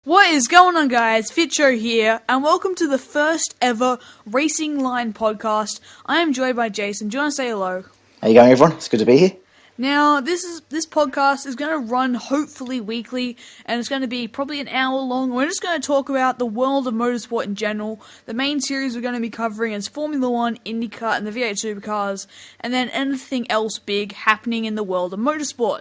What is going on, guys? Fitcho here, and welcome to the first ever Racing Line podcast. I am joined by Jason. Do you want to say hello? How you going, everyone? It's good to be here. Now, this podcast is going to run hopefully weekly, and it's going to be probably an hour long. We're just going to talk about the world of motorsport in general. The main series we're going to be covering is Formula 1, IndyCar, and the V8 Supercars, and then anything else big happening in the world of motorsport.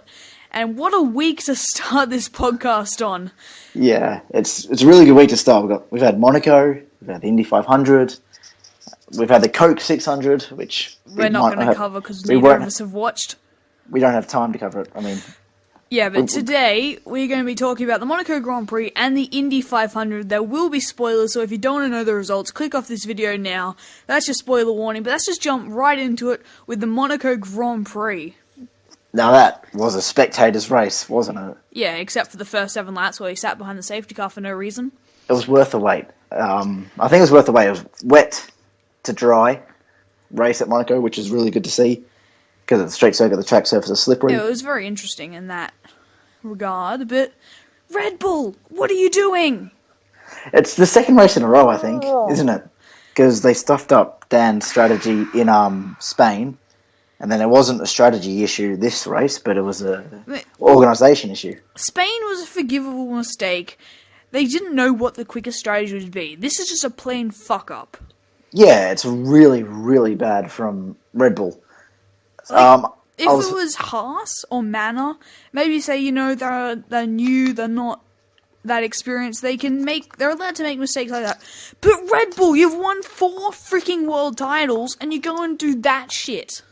And what a week to start this podcast on. Yeah, it's a really good week to start. We've had Monaco, we've had the Indy 500, we've had the Coke 600, which we're not going to cover because neither of us have watched. We don't have time to cover it. Yeah, but today we're going to be talking about the Monaco Grand Prix and the Indy 500. There will be spoilers, so if you don't want to know the results, click off this video now. That's your spoiler warning, but let's just jump right into it with the Monaco Grand Prix. Now that was a spectator's race, wasn't it? Yeah, except for the first 7 laps where he sat behind the safety car for no reason. It was worth the wait. I think it was worth the wait. It was wet to dry race at Monaco, which is really good to see because it's straight circuit, the track surface is slippery. Yeah, it was very interesting in that regard, but Red Bull, what are you doing? It's the second race in a row, I think, isn't it? Because they stuffed up Dan's strategy in Spain. And then it wasn't a strategy issue this race, but it was an organisation issue. Spain was a forgivable mistake. They didn't know what the quickest strategy would be. This is just a plain fuck-up. Yeah, it's really, really bad from Red Bull. If it was Haas or Manor, maybe say, they're new, they're not that experienced, they're allowed to make mistakes like that. But Red Bull, you've won 4 freaking world titles, and you go and do that shit.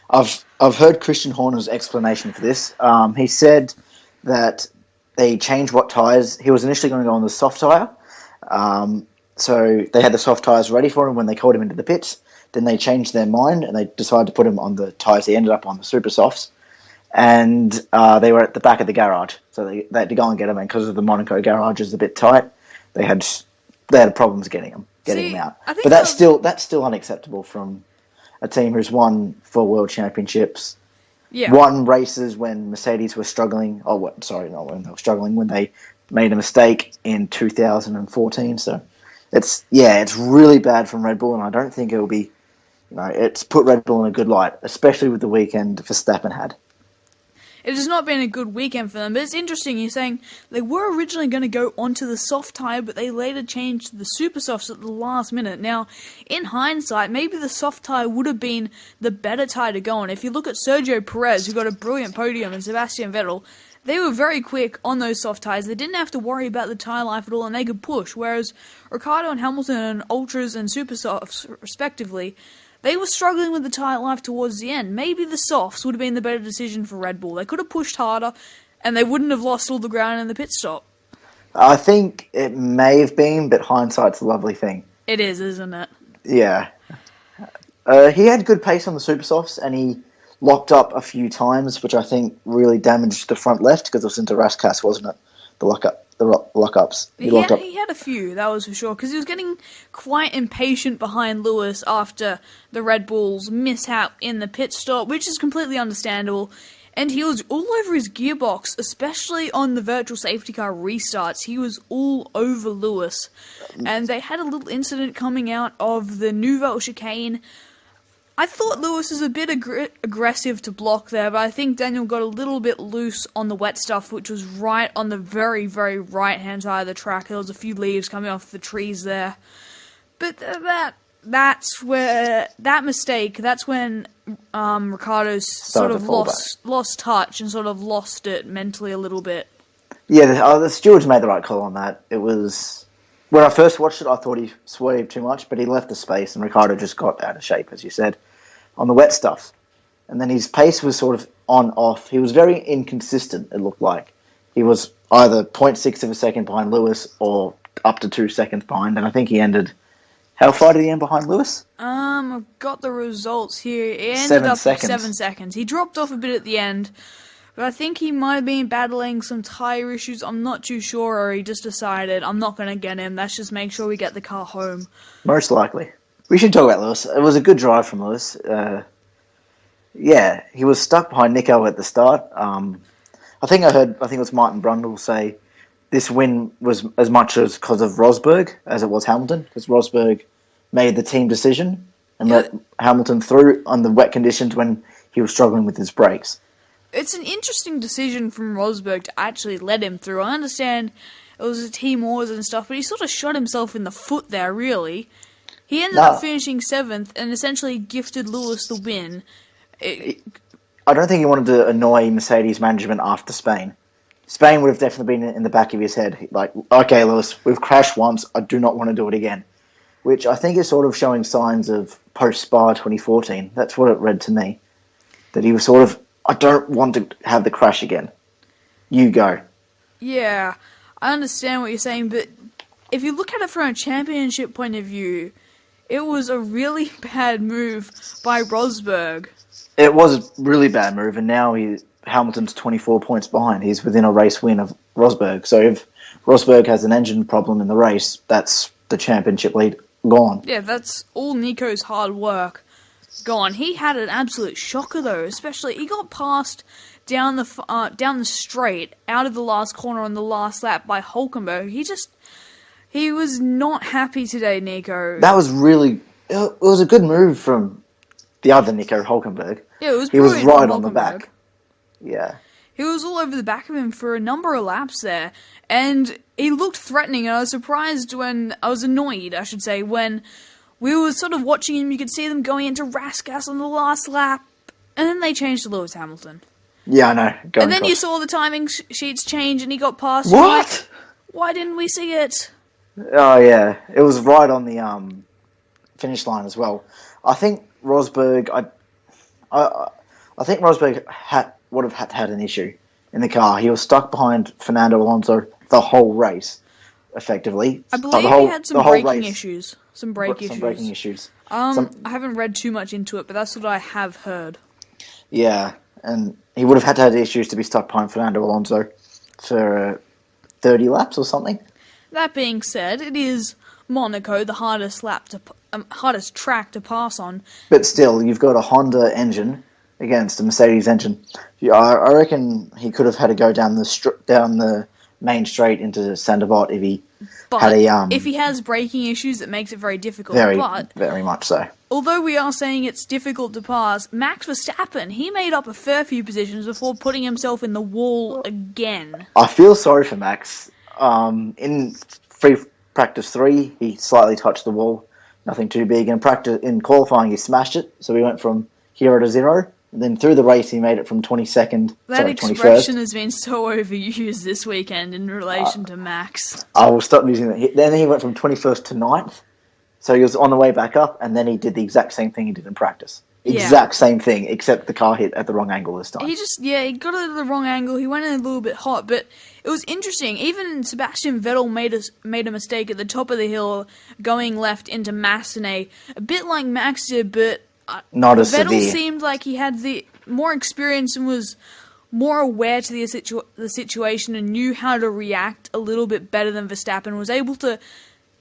I've heard Christian Horner's explanation for this. He said that they changed what tyres. He was initially going to go on the soft tyre. So they had the soft tyres ready for him when they called him into the pits. Then they changed their mind and they decided to put him on the tyres. He ended up on the super softs. And they were at the back of the garage. So they had to go and get him. And because of the Monaco garage is a bit tight, they had problems getting him out. But that's still unacceptable from a team who's won 4 world championships, won races when Mercedes were struggling. Not when they were struggling, when they made a mistake in 2014. So it's really bad from Red Bull, and I don't think it will be. It's put Red Bull in a good light, especially with the weekend Verstappen had. It has not been a good weekend for them, but it's interesting. You're saying they were originally going to go onto the soft tyre, but they later changed to the super softs at the last minute. Now, in hindsight, maybe the soft tyre would have been the better tyre to go on. If you look at Sergio Perez, who got a brilliant podium, and Sebastian Vettel, they were very quick on those soft tyres. They didn't have to worry about the tyre life at all, and they could push. Whereas Ricciardo and Hamilton and Ultras and super softs, respectively, they were struggling with the tyre life towards the end. Maybe the softs would have been the better decision for Red Bull. They could have pushed harder, and they wouldn't have lost all the ground in the pit stop. I think it may have been, but hindsight's a lovely thing. It is, isn't it? Yeah. He had good pace on the super softs, and he locked up a few times, which I think really damaged the front left, because it was into Raskas, wasn't it? The lockups. He had a few, that was for sure, because he was getting quite impatient behind Lewis after the Red Bull's mishap in the pit stop, which is completely understandable. And he was all over his gearbox, especially on the virtual safety car restarts. He was all over Lewis. And they had a little incident coming out of the Nouvelle chicane. I thought Lewis was a bit aggressive to block there, but I think Daniel got a little bit loose on the wet stuff, which was right on the very, very right-hand side of the track. There was a few leaves coming off the trees there. But that's when Ricciardo sort of lost touch and sort of lost it mentally a little bit. Yeah, the stewards made the right call on that. It was... When I first watched it, I thought he swerved too much, but he left the space, and Ricciardo just got out of shape, as you said, on the wet stuff. And then his pace was sort of on-off. He was very inconsistent, it looked like. He was either 0.6 of a second behind Lewis or up to 2 seconds behind, and I think he ended... How far did he end behind Lewis? I've got the results here. He ended up with 7 seconds. He dropped off a bit at the end, but I think he might have been battling some tyre issues. I'm not too sure, or he just decided, I'm not going to get him. Let's just make sure we get the car home. Most likely. We should talk about Lewis. It was a good drive from Lewis. He was stuck behind Nico at the start. I think it was Martin Brundle say this win was as much as because of Rosberg as it was Hamilton, because Rosberg made the team decision and let Hamilton through on the wet conditions when he was struggling with his brakes. It's an interesting decision from Rosberg to actually let him through. I understand it was a team wars and stuff, but he sort of shot himself in the foot there, really. He ended up finishing 7th and essentially gifted Lewis the win. I don't think he wanted to annoy Mercedes management after Spain. Spain would have definitely been in the back of his head. Like, okay, Lewis, we've crashed once. I do not want to do it again. Which I think is sort of showing signs of post-Spa 2014. That's what it read to me. That he was sort of, I don't want to have the crash again. You go. Yeah, I understand what you're saying, but if you look at it from a championship point of view, it was a really bad move by Rosberg. It was a really bad move, and now Hamilton's 24 points behind. He's within a race win of Rosberg. So if Rosberg has an engine problem in the race, that's the championship lead gone. Yeah, that's all Nico's hard work gone. He had an absolute shocker, though, especially he got passed down the straight, out of the last corner on the last lap by Hulkenberg. He was not happy today, Nico. That was really... It was a good move from the other Nico, Hulkenberg. Yeah, it was He was brilliant right from on the Hulkenberg. back. Yeah. He was all over the back of him for a number of laps there, and he looked threatening, and I was annoyed, I should say, when we were sort of watching him. You could see them going into Raskas on the last lap, and then they changed to Lewis Hamilton. Yeah, I know. And then you saw the timing sheets change, and he got past. What? Like, why didn't we see it? Oh, yeah. It was right on the finish line as well. I think Rosberg... I think Rosberg would have had an issue in the car. He was stuck behind Fernando Alonso the whole race, effectively. I believe he had some braking issues. Some braking issues. I haven't read too much into it, but that's what I have heard. Yeah, and he would have had issues to be stuck behind Fernando Alonso for 30 laps or something. That being said, it is Monaco, the hardest track to pass on. But still, you've got a Honda engine against a Mercedes engine. I reckon he could have had to go down the main straight into Sandebot if he had a... if he has braking issues, it makes it very difficult. Very much so. Although we are saying it's difficult to pass, Max Verstappen, he made up a fair few positions before putting himself in the wall again. I feel sorry for Max. In free practice 3, he slightly touched the wall. Nothing too big. In qualifying, he smashed it. So we went from 0 to 0. And then through the race, he made it from 21st. That expression has been so overused this weekend in relation to Max. I will stop using that. Then he went from 21st to 9th. So he was on the way back up, and then he did the exact same thing he did in practice. Exact same thing, except the car hit at the wrong angle this time. He got it at the wrong angle. He went in a little bit hot, but it was interesting. Even Sebastian Vettel made a mistake at the top of the hill, going left into Massenet, a bit like Max did, but not as Vettel severe. seemed like he had the more experience and was more aware to the situation and knew how to react a little bit better than Verstappen, was able to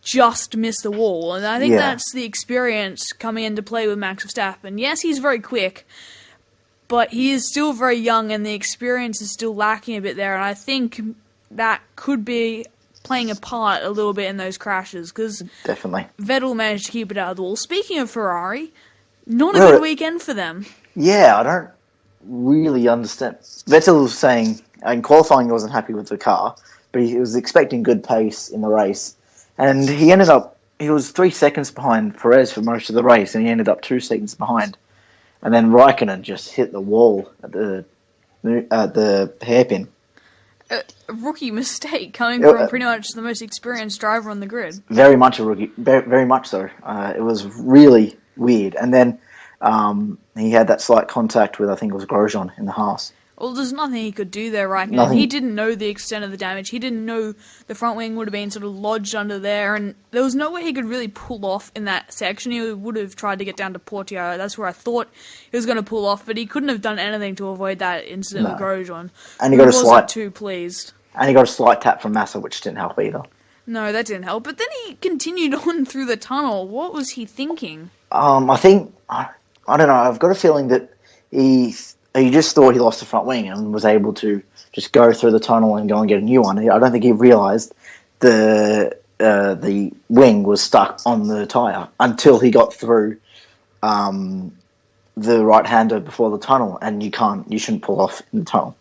just miss the wall. And I think that's the experience coming into play with Max Verstappen. Yes, he's very quick, but he is still very young and the experience is still lacking a bit there. And I think that could be playing a part a little bit in those crashes, because definitely Vettel managed to keep it out of the wall. Speaking of Ferrari, not a good weekend for them. Yeah, I don't really understand. Vettel was saying in qualifying he wasn't happy with the car, but he was expecting good pace in the race. And he was 3 seconds behind Perez for most of the race, and he ended up 2 seconds behind. And then Raikkonen just hit the wall at the hairpin. A rookie mistake coming from pretty much the most experienced driver on the grid. Very much a rookie, very much so. It was really weird. And then he had that slight contact with, I think it was Grosjean in the Haas. Well, there's nothing he could do there right now. He didn't know the extent of the damage. He didn't know the front wing would have been sort of lodged under there, and there was no way he could really pull off in that section. He would have tried to get down to Portier. That's where I thought he was going to pull off, but he couldn't have done anything to avoid that incident with Grosjean. And he wasn't too pleased. And he got a slight tap from Massa, which didn't help either. No, that didn't help. But then he continued on through the tunnel. What was he thinking? I think, I don't know, I've got a feeling that he just thought he lost the front wing and was able to just go through the tunnel and go and get a new one. I don't think he realised the wing was stuck on the tyre until he got through the right-hander before the tunnel, and you shouldn't pull off in the tunnel.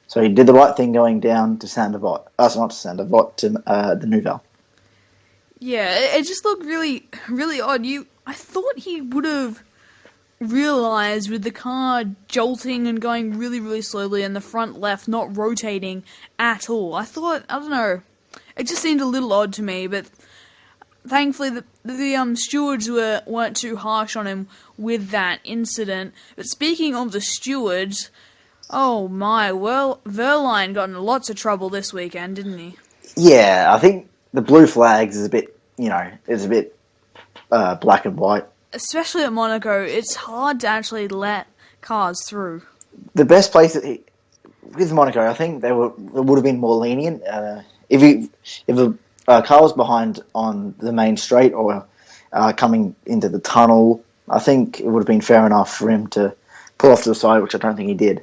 So he did the right thing going down to Sandavot. Not to Sandavot, to the Nouvelle. Yeah, it just looked really, really odd. I thought he would have realised with the car jolting and going really, really slowly and the front left not rotating at all. I don't know, it just seemed a little odd to me, but thankfully the stewards weren't too harsh on him with that incident. But speaking of the stewards, oh my, well, Verline got in lots of trouble this weekend, didn't he? Yeah, I think the blue flags is a bit, black and white. Especially at Monaco, it's hard to actually let cars through. The best place with Monaco, I think they would have been more lenient. If the car was behind on the main straight or coming into the tunnel, I think it would have been fair enough for him to pull off to the side, which I don't think he did.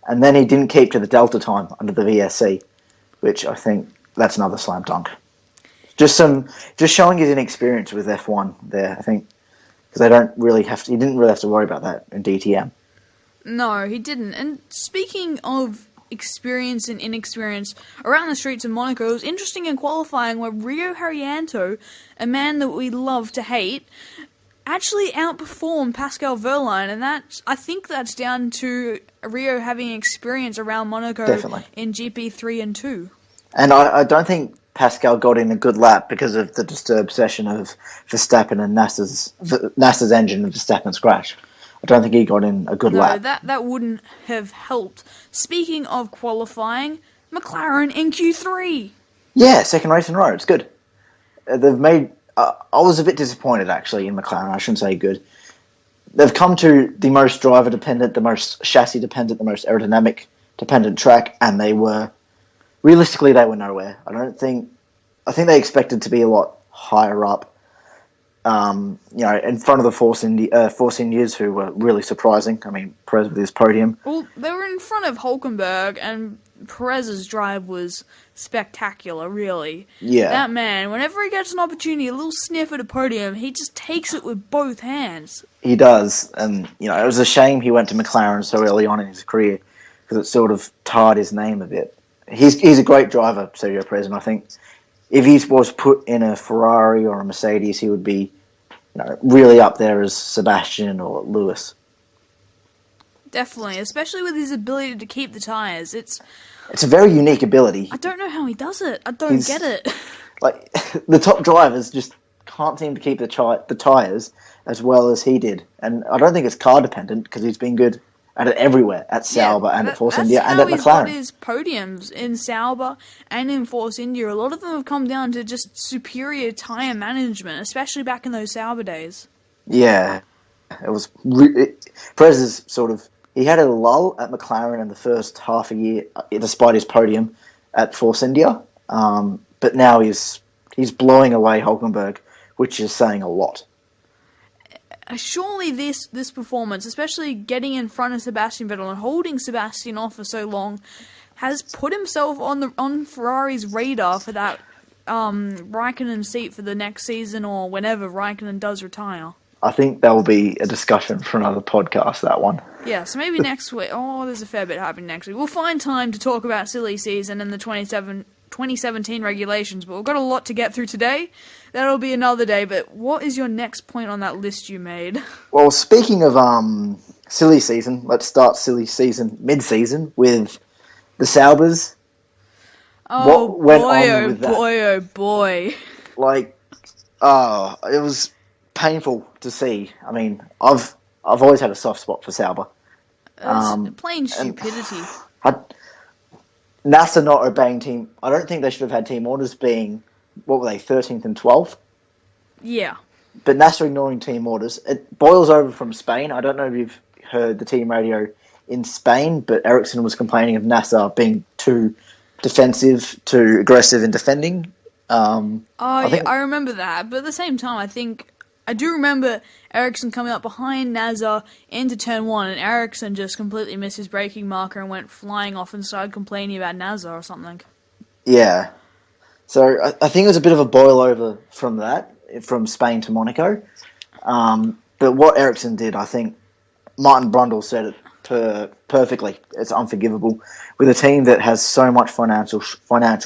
And then he didn't keep to the delta time under the VSC, which I think that's another slam dunk. Just showing his inexperience with F1 there, I think, because he didn't really have to worry about that in DTM. No, he didn't. And speaking of experience and inexperience around the streets of Monaco, it was interesting in qualifying where Rio Haryanto, a man that we love to hate, actually outperformed Pascal Wehrlein, and I think that's down to Rio having experience around Monaco. Definitely. In GP3 and 2. And I don't think Pascal got in a good lap because of the disturbed session of Verstappen and NASA's engine and Verstappen's crash. I don't think he got in a good lap. No, that wouldn't have helped. Speaking of qualifying, McLaren in Q3. Yeah, second race in a row. It's good. They've made... I was a bit disappointed, actually, in McLaren. I shouldn't say good. They've come to the most driver-dependent, the most chassis-dependent, the most aerodynamic-dependent track, and realistically, they were nowhere. I think they expected to be a lot higher up, in front of the Force Indias, who were really surprising. I mean, Perez with his podium. Well, they were in front of Hülkenberg, and Perez's drive was spectacular, really. Yeah. That man, whenever he gets an opportunity, a little sniff at a podium, he just takes it with both hands. He does, and, it was a shame he went to McLaren so early on in his career, because it sort of tarred his name a bit. He's a great driver, Sergio Perez, and I think if he was put in a Ferrari or a Mercedes, he would be really up there as Sebastian or Lewis. Definitely, especially with his ability to keep the tyres. It's a very unique ability. I don't know how he does it. I don't get it. Like, the top drivers just can't seem to keep the tyres as well as he did. And I don't think it's car dependent, because he's been good at it everywhere, at Sauber and at Force India and at McLaren. That's how he's got his podiums in Sauber and in Force India. A lot of them have come down to just superior tyre management, especially back in those Sauber days. Yeah, it was... Perez is sort of... He had a lull at McLaren in the first half a year, despite his podium at Force India. But now he's blowing away Hülkenberg, which is saying a lot. Surely this performance, especially getting in front of Sebastian Vettel and holding Sebastian off for so long, has put himself on Ferrari's radar for that Raikkonen seat for the next season or whenever Raikkonen does retire. I think that will be a discussion for another podcast, that one. Yeah, so maybe next week. Oh, there's a fair bit happening next week. We'll find time to talk about silly season and the 2017 regulations, but we've got a lot to get through today. That'll be another day, but what is your next point on that list you made? Well, speaking of silly season, let's start silly season mid-season with the Saubers. Oh, boy, oh boy. Like, it was painful to see. I mean, I've always had a soft spot for Sauber. Plain stupidity. NASA not obeying team... I don't think they should have had team orders being... What were they, 13th and 12th? Yeah. But NASA ignoring team orders. It boils over from Spain. I don't know if you've heard the team radio in Spain, but Ericsson was complaining of NASA being too defensive, too aggressive in defending. I remember that. But at the same time, I think I do remember Ericsson coming up behind Nasser into turn 1, and Ericsson just completely missed his braking marker and went flying off and started complaining about Nasser or something. Yeah. So I think it was a bit of a boil over from that, from Spain to Monaco. But what Ericsson did, I think Martin Brundle said it perfectly. It's unforgivable with a team that has so much financial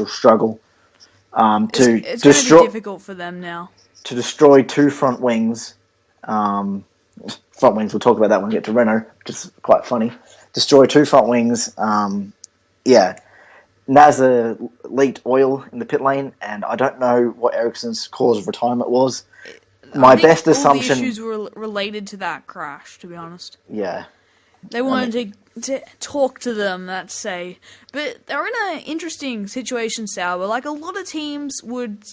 struggle It's going to be difficult for them now. To destroy 2 front wings. Front wings, we'll talk about that when we get to Renault, which is quite funny. Destroy 2 front wings. Nasser leaked oil in the pit lane, and I don't know what Ericsson's cause of retirement was. My best assumption... all the issues were related to that crash, to be honest. Yeah. They wanted to talk to them, let's say. But they're in an interesting situation, Sauber. Like, a lot of teams would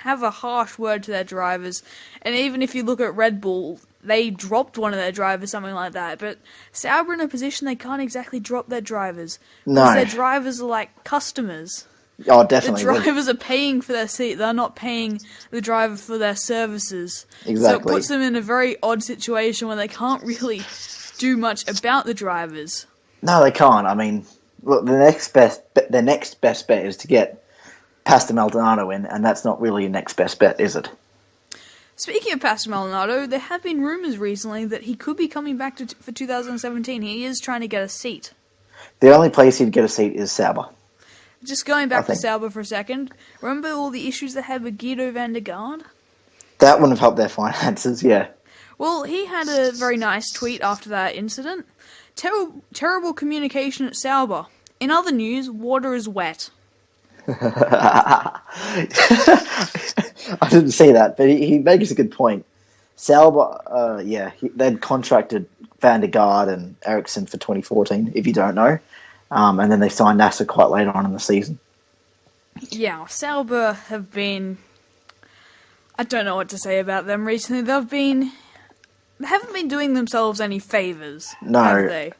have a harsh word to their drivers. And even if you look at Red Bull, they dropped one of their drivers, something like that. But Sauber in a position they can't exactly drop their drivers. No. Because their drivers are like customers. Oh, definitely. The drivers are paying for their seat. They're not paying the driver for their services. Exactly. So it puts them in a very odd situation where they can't really do much about the drivers. No, they can't. I mean, look, their next best bet is to get Pastor Maldonado in, and that's not really your next best bet, is it? Speaking of Pastor Maldonado, there have been rumours recently that he could be coming back for 2017. He is trying to get a seat. The only place he'd get a seat is Sauber. Just going back to Sauber for a second, remember all the issues they had with Guido van der Garde? That wouldn't have helped their finances, yeah. Well, he had a very nice tweet after that incident. Terrible communication at Sauber. In other news, water is wet. I didn't see that, but he makes a good point. Sauber, they'd contracted Van der Garde and Ericsson for 2014, if you don't know. And then they signed Nasser quite late on in the season. Yeah, Sauber have been... I don't know what to say about them recently. They haven't been doing themselves any favours, have they?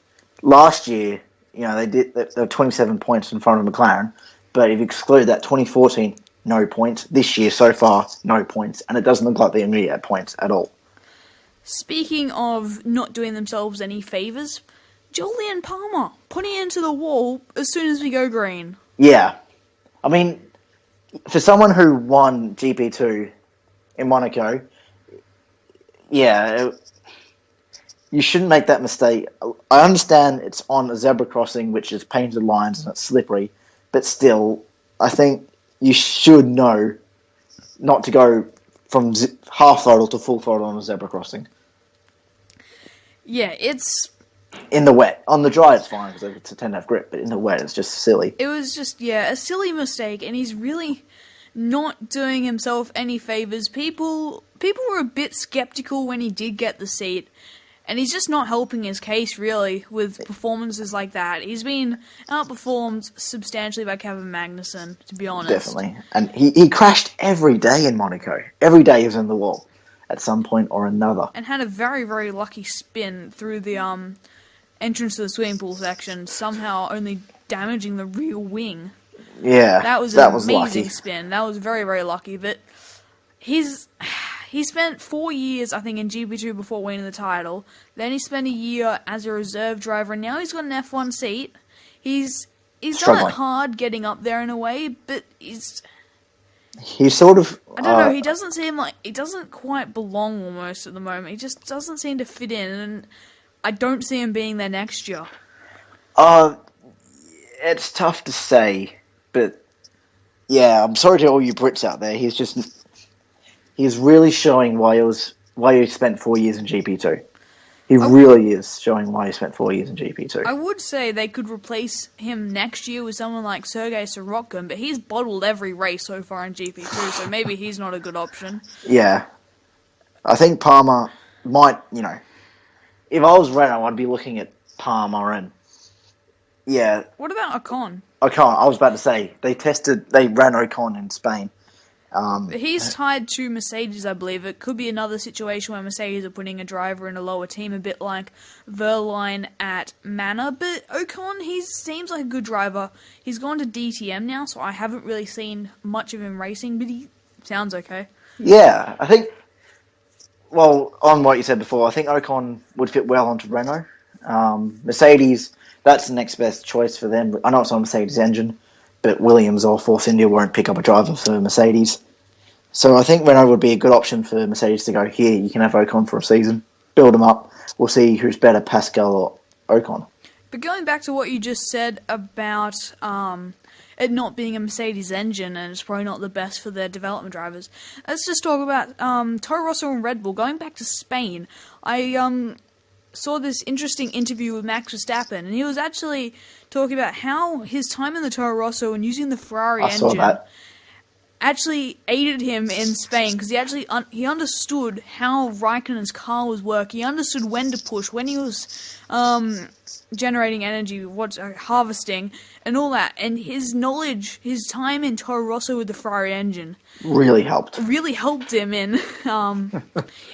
Last year, they were 27 points in front of McLaren, but if you exclude that 2014, no points. This year, so far, no points, and it doesn't look like they're going to get points at all. Speaking of not doing themselves any favours, Julian Palmer putting it into the wall as soon as we go green. Yeah. I mean, for someone who won GP2 in Monaco, yeah, you shouldn't make that mistake. I understand it's on a zebra crossing, which is painted lines and it's slippery, but still, I think you should know not to go from half throttle to full throttle on a zebra crossing. Yeah, it's... In the wet. On the dry, it's fine because it's a 10-F grip, but in the wet, it's just silly. It was just, a silly mistake, and he's really not doing himself any favours. People were a bit sceptical when he did get the seat, and he's just not helping his case, really, with performances like that. He's been outperformed substantially by Kevin Magnussen, to be honest. Definitely. And he crashed every day in Monaco. Every day he was in the wall at some point or another. And had a very, very lucky spin through the entrance to the swimming pool section, somehow only damaging the rear wing. Yeah, that was an amazing lucky spin. That was very, very lucky. But he spent 4 years, I think, in GP2 before winning the title. Then he spent a year as a reserve driver, and now he's got an F1 seat. He's done it hard getting up there in a way, but he's sort of... I don't know, he doesn't seem like... He doesn't quite belong almost at the moment. He just doesn't seem to fit in, and I don't see him being there next year. It's tough to say, but yeah, I'm sorry to all you Brits out there. He's really showing why he spent 4 years in GP2. He really is showing why he spent 4 years in GP2. I would say they could replace him next year with someone like Sergei Sorokin, but he's bottled every race so far in GP2, so maybe he's not a good option. Yeah. I think Palmer might, if I was Renault, I'd be looking at Palmer and... Yeah. What about Ocon? I was about to say, they ran Ocon in Spain. He's tied to Mercedes, I believe. It could be another situation where Mercedes are putting a driver in a lower team, a bit like Verline at Manor. But Ocon, he seems like a good driver. He's gone to DTM now, so I haven't really seen much of him racing, but he sounds okay. Yeah, I think Well, on what you said before, I think Ocon would fit well onto Renault. Mercedes, that's the next best choice for them. I know it's on a Mercedes engine, but Williams or Force India won't pick up a driver for Mercedes. So I think Renault would be a good option for Mercedes to go, here, you can have Ocon for a season, build them up. We'll see who's better, Pascal or Ocon. But going back to what you just said about it not being a Mercedes engine and it's probably not the best for their development drivers, let's just talk about Toro Rosso and Red Bull. Going back to Spain, I saw this interesting interview with Max Verstappen, and he was actually talking about how his time in the Toro Rosso and using the Ferrari engine actually aided him in Spain, because he actually he understood how Raikkonen's car was working. He understood when to push, when he was generating energy, harvesting, and all that. And his knowledge, his time in Toro Rosso with the Ferrari engine, really helped him in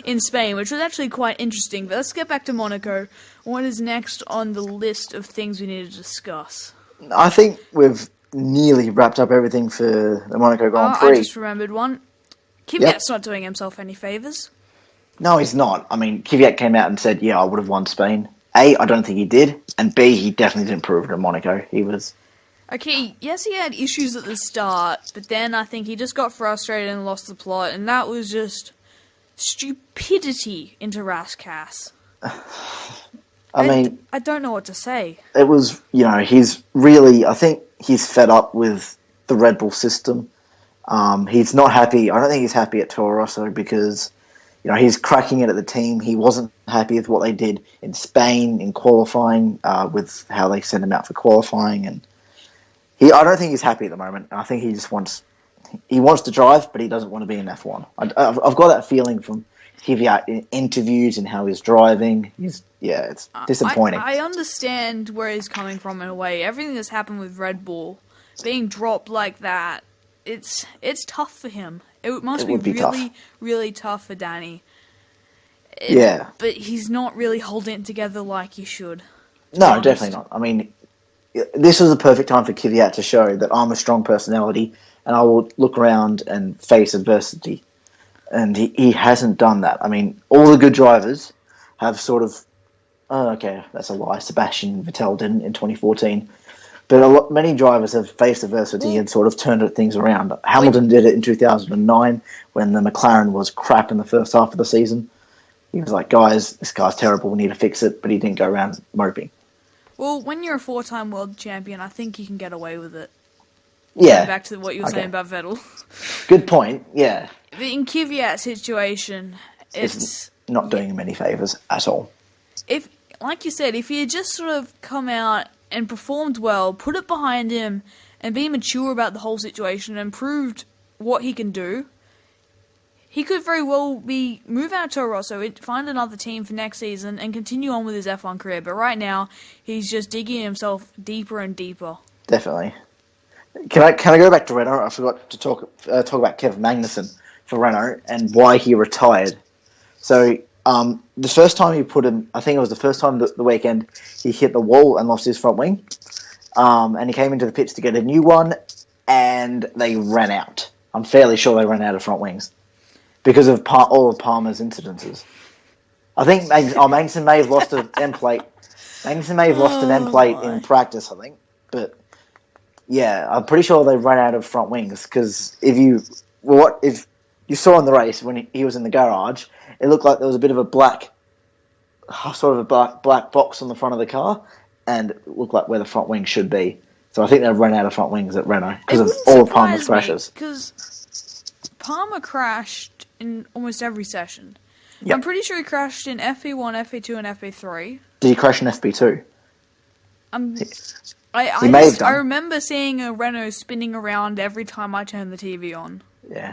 in Spain, which was actually quite interesting. But let's get back to Monaco. What is next on the list of things we need to discuss? I think we've nearly wrapped up everything for the Monaco Grand Prix. I just remembered one. Kvyat's not doing himself any favours. No, he's not. I mean, Kvyat came out and said, yeah, I would have won Spain. A, I don't think he did. And B, he definitely didn't prove it in Monaco. He was... Okay, yes, he had issues at the start, but then I think he just got frustrated and lost the plot, and that was just stupidity into Rascass. I don't know what to say. It was, he's really... I think he's fed up with the Red Bull system. He's not happy. I don't think he's happy at Toro Rosso because, he's cracking it at the team. He wasn't happy with what they did in Spain in qualifying, with how they sent him out for qualifying. And I don't think he's happy at the moment. I think he just wants to drive, but he doesn't want to be in F1. I've got that feeling from Kvyat in interviews and how he's driving. It's disappointing. I understand where he's coming from in a way. Everything that's happened with Red Bull being dropped like that, it's tough for him. It must be really, tough. Really tough for Danny. But he's not really holding it together like he should. No, definitely not. I mean, this was the perfect time for Kvyat to show that I'm a strong personality and I will look around and face adversity. And he hasn't done that. I mean, all the good drivers have sort of... Oh, okay, that's a lie. Sebastian Vettel didn't in 2014. But many drivers have faced adversity and sort of turned things around. Hamilton did it in 2009 when the McLaren was crap in the first half of the season. He was like, guys, this car's terrible, we need to fix it. But he didn't go around moping. Well, when you're a 4-time world champion, I think you can get away with it. Yeah. Back to what you were saying about Vettel. Good point, yeah. But in Kvyat's situation, it's not doing him any favours at all. Like you said, if he had just sort of come out and performed well, put it behind him, and be mature about the whole situation and proved what he can do, he could very well move out to Toro Rosso, find another team for next season, and continue on with his F1 career. But right now, he's just digging himself deeper and deeper. Definitely. Can I go back to Renault? I forgot to talk about Kevin Magnussen for Renault and why he retired. So the first time he put him, I think it was the first time the weekend, he hit the wall and lost his front wing. And he came into the pits to get a new one, and they ran out. I'm fairly sure they ran out of front wings because of all of Palmer's incidences. I think Magnussen may have lost an end plate. Magnussen may have lost an end plate in practice, I think. But yeah, I'm pretty sure they ran out of front wings because if you saw in the race when he was in the garage, it looked like there was a bit of a black box on the front of the car, and it looked like where the front wing should be. So I think they've run out of front wings at Renault because of all of Palmer's crashes. Because Palmer crashed in almost every session. Yep. I'm pretty sure he crashed in FP1, FP2, and FP3. Did he crash in FP2? I remember seeing a Renault spinning around every time I turned the TV on. Yeah.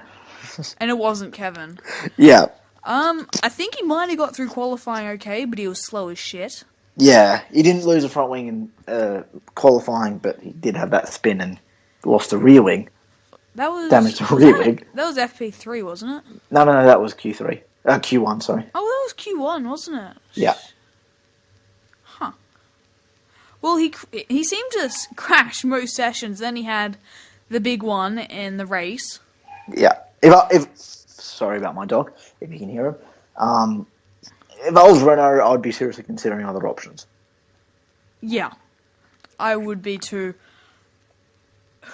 And it wasn't Kevin. Yeah. I think he might have got through qualifying okay, but he was slow as shit. Yeah, he didn't lose a front wing in qualifying, but he did have that spin and lost a rear wing. That was damaged the rear wing. That was FP3, wasn't it? No, that was Q3. Q1, sorry. Oh, that was Q1, wasn't it? Yeah. Huh. Well, he seemed to crash most sessions. Then he had the big one in the race. Yeah. Sorry about my dog, if you can hear If I was Renault, I'd be seriously considering other options. Yeah, I would be too.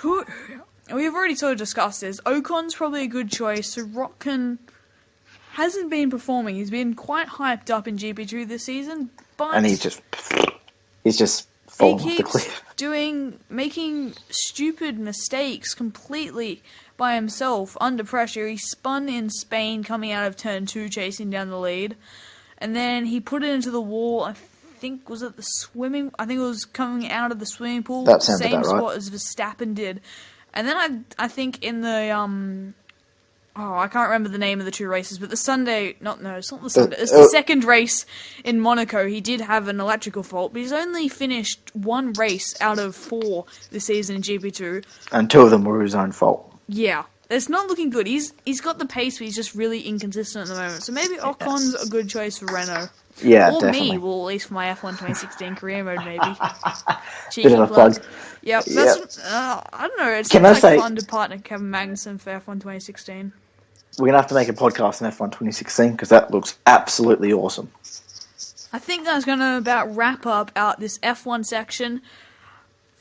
We've already sort of discussed this. Ocon's probably a good choice. So Rotkin hasn't been performing. He's been quite hyped up in GP2 this season, but And he's just fallen off the keeps cliff. making stupid mistakes completely by himself under pressure. He spun in Spain coming out of turn 2 chasing down the lead, and then he put it into the wall. I think it was coming out of the swimming pool, That sounds same about right. spot as Verstappen did. And then I think in the I can't remember the name of the two races, but it's not the Sunday. It's the second race in Monaco. He did have an electrical fault, but he's only finished one race out of 4 this season in GP2. And 2 of them were his own fault. Yeah, it's not looking good. He's got the pace, but he's just really inconsistent at the moment. So maybe Ocon's a good choice for Renault. Yeah, or definitely. me, well, at least for my F1 2016 career mode, maybe. Bit of a plug. Yep, that's, I don't know, it Can seems I like say- fun to partner Kevin Magnussen for F1 2016. We're going to have to make a podcast on F1 2016 because that looks absolutely awesome. I think that's going to about wrap up out this F1 section.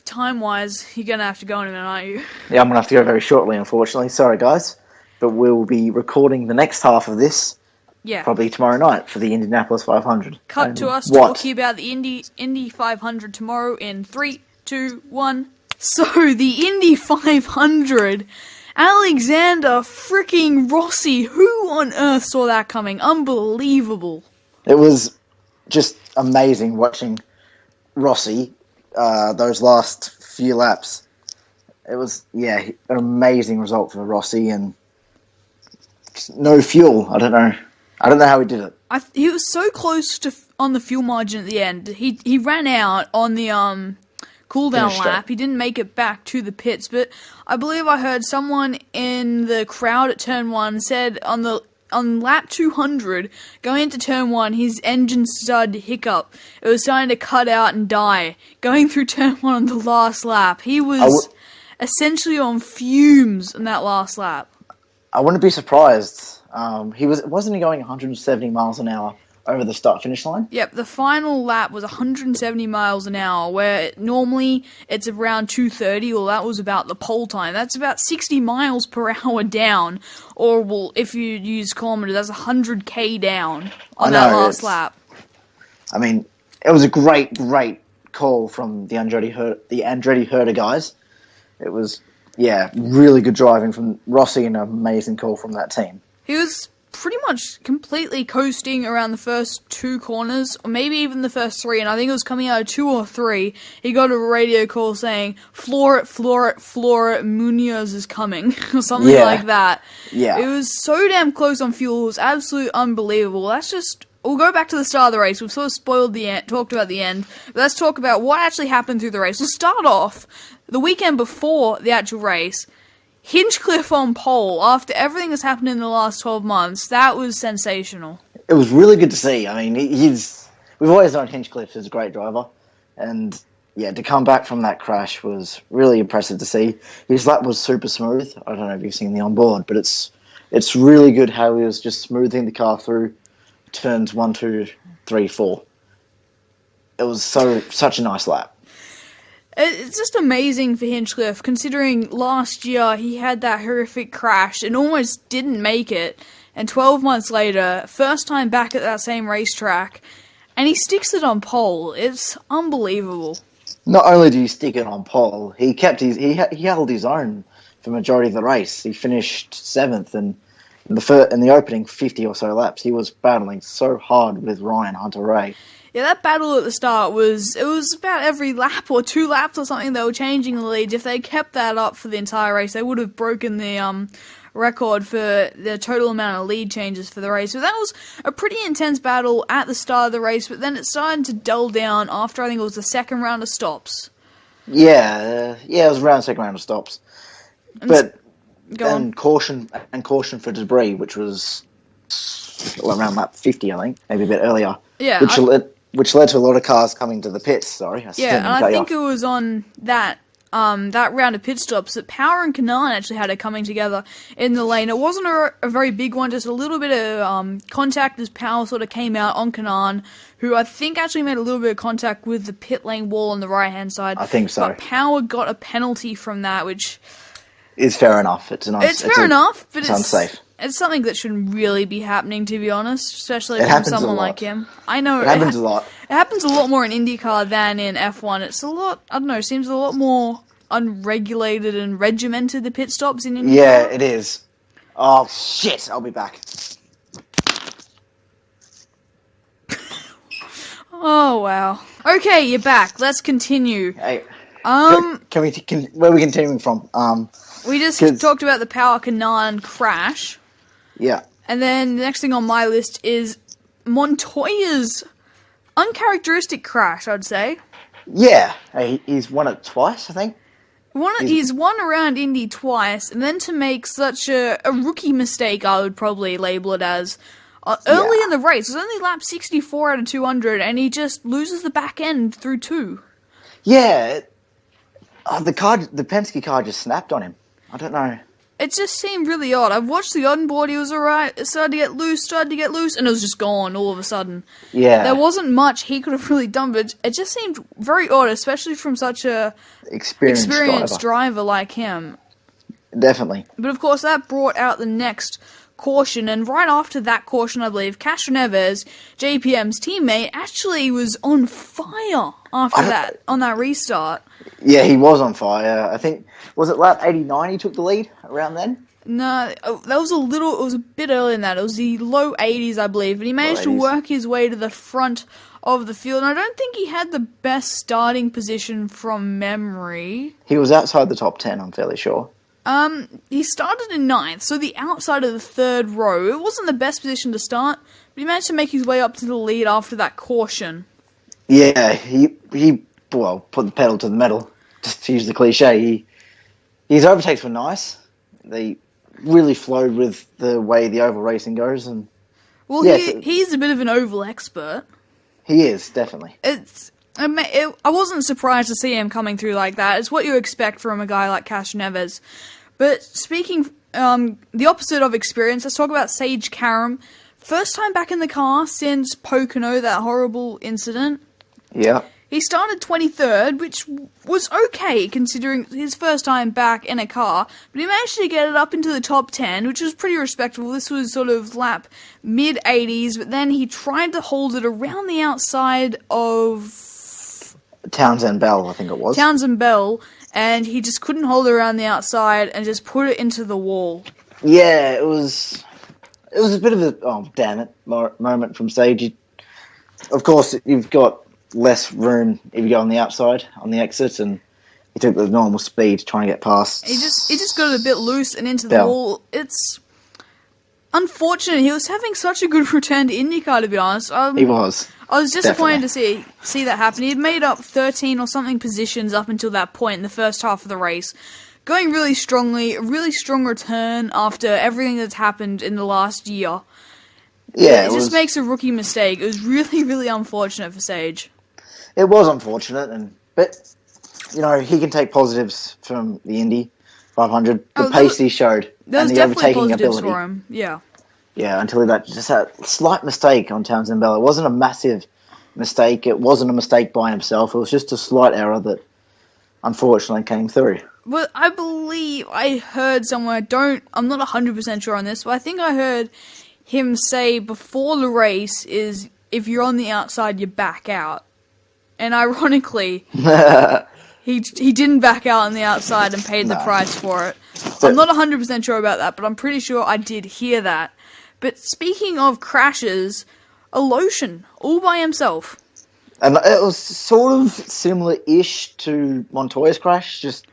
Time-wise, you're going to have to go in a minute, aren't you? Yeah, I'm going to have to go very shortly, unfortunately. Sorry, guys. But we'll be recording the next half of this Yeah. probably tomorrow night for the Indianapolis 500. Cut And to us what? talking about the Indy 500 tomorrow in 3, 2, 1. So, the Indy 500... Alexander freaking Rossi. Who on earth saw that coming? Unbelievable. It was just amazing watching Rossi those last few laps. It was, an amazing result for Rossi, and no fuel. I don't know how he did it. He was so close to on the fuel margin at the end. He ran out on the cool-down Finished lap. it. He didn't make it back to the pits, but I believe I heard someone in the crowd at Turn 1 said on lap 200, going into Turn 1, his engine started to hiccup. It was starting to cut out and die. Going through Turn 1 on the last lap, he was essentially on fumes in that last lap. I wouldn't be surprised. Wasn't he going 170 miles an hour over the start-finish line? Yep, the final lap was 170 miles an hour, where normally it's around 230, well, that was about the pole time. That's about 60 miles per hour down, or, well, if you use kilometers, that's 100k down on that last lap. I mean, it was a great call from the Andretti Herder guys. It was, really good driving from Rossi and an amazing call from that team. He was pretty much completely coasting around the first 2 corners, or maybe even the first 3, and I think it was coming out of 2 or 3. He got a radio call saying, floor it, Munoz is coming, or something like that. Yeah. It was so damn close on fuel, it was absolutely unbelievable. We'll go back to the start of the race. We've sort of spoiled the end, talked about the end. But let's talk about what actually happened through the race. We'll start off the weekend before the actual race. Hinchcliffe on pole, after everything that's happened in the last 12 months, that was sensational. It was really good to see. I mean, we've always known Hinchcliffe is a great driver, and to come back from that crash was really impressive to see. His lap was super smooth. I don't know if you've seen the onboard, but it's really good how he was just smoothing the car through turns 1, 2, 3, 4. It was such a nice lap. It's just amazing for Hinchcliffe, considering last year he had that horrific crash and almost didn't make it, and 12 months later, first time back at that same racetrack, and he sticks it on pole. It's unbelievable. Not only did he stick it on pole, he held his own for the majority of the race. He finished 7th, and in the opening 50 or so laps, he was battling so hard with Ryan Hunter-Reay. Yeah, that battle at the start was about every lap or 2 laps or something they were changing the lead. If they kept that up for the entire race, they would have broken the record for the total amount of lead changes for the race. So that was a pretty intense battle at the start of the race, but then it started to dull down after I think it was the second round of stops. Yeah, it was around the second round of stops. But caution for debris, which was around lap 50, I think, maybe a bit earlier. Yeah, which led to a lot of cars coming to the pits. Sorry, and I think it was on that that round of pit stops that Power and Kanaan actually had it coming together in the lane. It wasn't a very big one, just a little bit of contact as Power sort of came out on Kanaan, who I think actually made a little bit of contact with the pit lane wall on the right-hand side. I think so. But Power got a penalty from that, which is fair enough. It's fair enough, but it's unsafe. It's something that shouldn't really be happening, to be honest, especially It from happens someone a lot. like him. I know It happens a lot. It happens a lot more in IndyCar than in F1. It's a lot, I don't know, seems a lot more unregulated and regimented, the pit stops in IndyCar. Yeah, it is. Oh, shit, I'll be back. Oh, wow. Okay, you're back. Let's continue. Hey, Um, where are we continuing from? We just 'cause- talked about the Power Kanaan crash. Yeah. And then the next thing on my list is Montoya's uncharacteristic crash, I'd say. Yeah, he's won it twice, I think. He's won around Indy twice, and then to make such a rookie mistake, I would probably label it as, early in the race. It was only lap 64 out of 200, and he just loses the back end through two. Yeah, the Penske car just snapped on him. I don't know. It just seemed really odd. I've watched the onboard, he was alright, it started to get loose, and it was just gone all of a sudden. Yeah. There wasn't much he could have really done, but it just seemed very odd, especially from such a experienced driver like him. Definitely. But of course, that brought out the next caution, and right after that caution, I believe, Castro Neves, JPM's teammate, actually was on fire after that, on that restart. Yeah, he was on fire. I think, was it lap 89 he took the lead around then? No, that was it was a bit earlier than that. It was the low 80s, I believe, and he managed to work his way to the front of the field, and I don't think he had the best starting position from memory. He was outside the top 10, I'm fairly sure. He started in 9th, so the outside of the third row. It wasn't the best position to start, but he managed to make his way up to the lead after that caution. Yeah, he put the pedal to the metal, just to use the cliche. His overtakes were nice. They really flowed with the way the oval racing goes. And well, yeah, he's a bit of an oval expert. He is, definitely. I wasn't surprised to see him coming through like that. It's what you expect from a guy like Castro Neves. But speaking the opposite of experience, let's talk about Sage Karam. First time back in the car since Pocono, that horrible incident. Yeah. He started 23rd, which was okay considering his first time back in a car, but he managed to get it up into the top 10, which was pretty respectable. This was sort of lap mid-80s, but then he tried to hold it around the outside of Townsend Bell, I think it was. Townsend Bell, and he just couldn't hold it around the outside and just put it into the wall. Yeah, it was a bit of a, oh, damn it, moment from Sage. Of course, you've got less room if you go on the outside, on the exit, and he took the normal speed trying to get past. He just got it a bit loose and into the wall. It's unfortunate. He was having such a good return to IndyCar, to be honest. He was. I was disappointed to see that happen. He had made up 13 or something positions up until that point in the first half of the race. Going really strongly, a really strong return after everything that's happened in the last year. Yeah, it just makes a rookie mistake. It was really, really unfortunate for Sage. It was unfortunate, but you know, he can take positives from the Indy 500. The pace he showed and the overtaking ability for him. Yeah. Yeah, until that slight mistake on Townsend Bell. It wasn't a massive mistake. It wasn't a mistake by himself. It was just a slight error that unfortunately came through. Well, I believe I heard somewhere. I'm not 100% sure on this, but I think I heard him say before the race is if you're on the outside, you back out. And ironically, he didn't back out on the outside and paid the price for it. I'm not 100% sure about that, but I'm pretty sure I did hear that. But speaking of crashes, Alonso, all by himself. And it was sort of similar-ish to Montoya's crash, just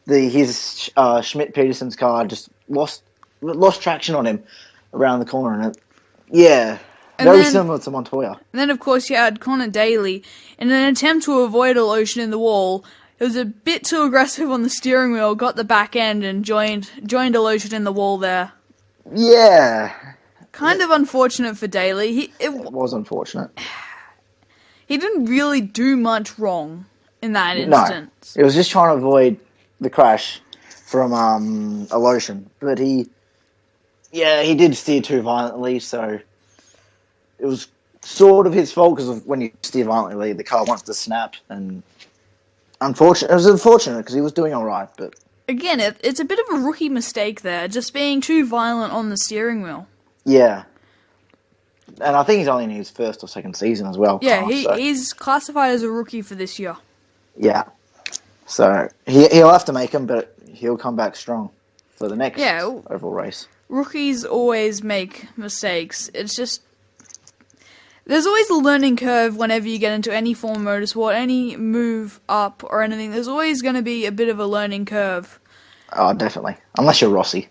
his Schmidt-Peterson's car just lost traction on him around the corner, and very similar to Montoya. And then, of course, you had Connor Daly. In an attempt to avoid Alonso in the wall, it was a bit too aggressive on the steering wheel, got the back end, and joined Alonso in the wall there. Yeah. Kind of unfortunate for Daly. It was unfortunate. He didn't really do much wrong. in that No, instance. it was just trying to avoid the crash from Alonso, but he did steer too violently, so it was sort of his fault because when you steer violently, the car wants to snap, and it was unfortunate because he was doing all right, but Again, it's a bit of a rookie mistake there, just being too violent on the steering wheel. yeah. And I think he's only in his first or second season as well. Yeah, he's classified as a rookie for this year. Yeah. So he'll have to make them, but he'll come back strong for the next oval race. Rookies always make mistakes. It's just... There's always a learning curve whenever you get into any form of motorsport, any move up or anything. There's always going to be a bit of a learning curve. Oh, definitely. Unless you're Rossi.